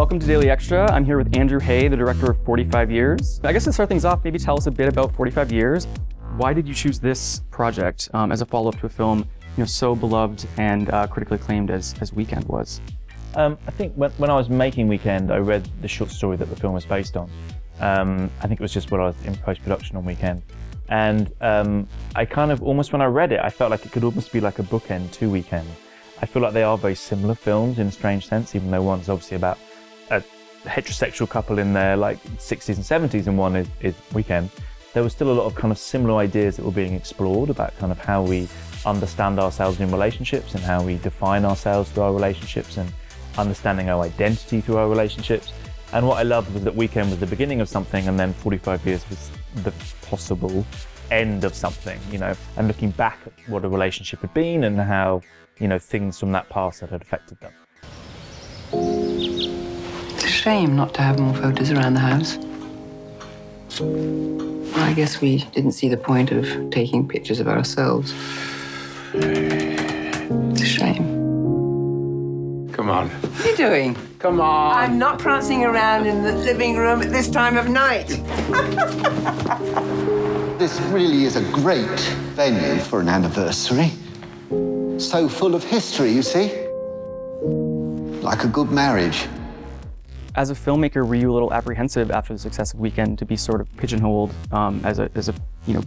Welcome to Daily Extra. I'm here with Andrew Haigh, the director of 45 Years. I guess to start things off, maybe tell us a bit about 45 Years. Why did you choose this project as a follow-up to a film so beloved and critically acclaimed as Weekend was? I think when I was making Weekend, I read the short story that the film was based on. I think it was just when I was in post-production on Weekend. And I kind of, almost when I read it, I felt like it could almost be like a bookend to Weekend. I feel like they are very similar films in a strange sense, even though one's obviously about a heterosexual couple in their like 60s and 70s and one is Weekend. There was still a lot of kind of similar ideas that were being explored about kind of how we understand ourselves in relationships and how we define ourselves through our relationships and understanding our identity through our relationships. And what I loved was that Weekend was the beginning of something and then 45 Years was the possible end of something, and looking back at what a relationship had been and how, things from that past that had affected them. It's a shame not to have more photos around the house. Well, I guess we didn't see the point of taking pictures of ourselves. It's a shame. Come on. What are you doing? Come on. I'm not prancing around in the living room at this time of night. This really is a great venue for an anniversary. So full of history, you see? Like a good marriage. As a filmmaker, were you a little apprehensive after the success of Weekend to be sort of pigeonholed as a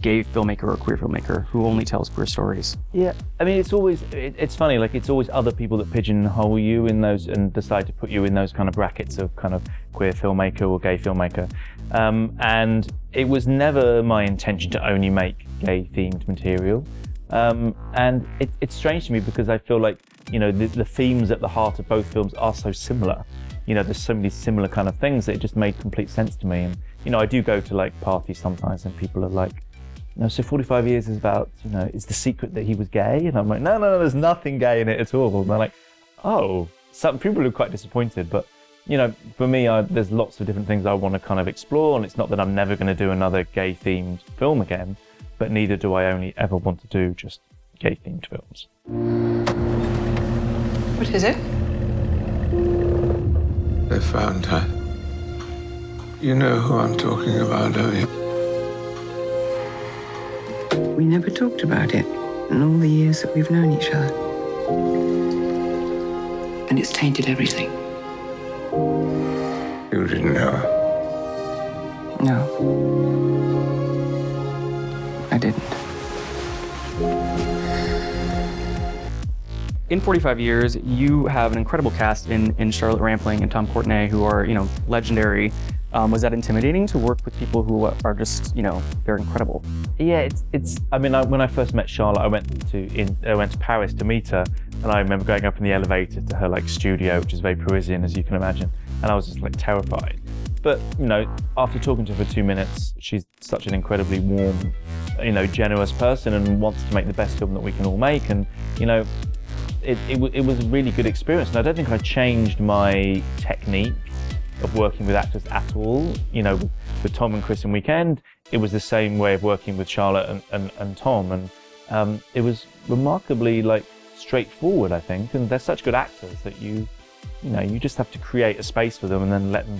gay filmmaker or queer filmmaker who only tells queer stories? Yeah, I mean, it's funny, like it's always other people that pigeonhole you in those and decide to put you in those kind of brackets of kind of queer filmmaker or gay filmmaker. And it was never my intention to only make gay themed material. And it's strange to me because I feel like, the themes at the heart of both films are so similar. There's so many similar kind of things that it just made complete sense to me. And, I do go to like parties sometimes and people are like, so 45 Years is about, is the secret that he was gay? And I'm like, no, there's nothing gay in it at all. And they're like, oh, some people are quite disappointed. But, for me, there's lots of different things I want to kind of explore. And it's not that I'm never going to do another gay themed film again, but neither do I only ever want to do just gay themed films. What is it? They found her. You know who I'm talking about, don't you? We never talked about it in all the years that we've known each other. And it's tainted everything. You didn't know her? No. I didn't. In 45 Years, you have an incredible cast in Charlotte Rampling and Tom Courtenay, who are, legendary. Was that intimidating to work with people who are just, they're incredible? Yeah, when I first met Charlotte, I went to Paris to meet her, and I remember going up in the elevator to her studio, which is very Parisian, as you can imagine, and I was just terrified. But, after talking to her for 2 minutes, she's such an incredibly warm, generous person and wants to make the best film that we can all make. And, it was a really good experience. And I don't think I changed my technique of working with actors at all. With Tom and Chris in Weekend, it was the same way of working with Charlotte and Tom. And it was remarkably straightforward, I think. And they're such good actors that you just have to create a space for them and then let them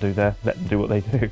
do what they do.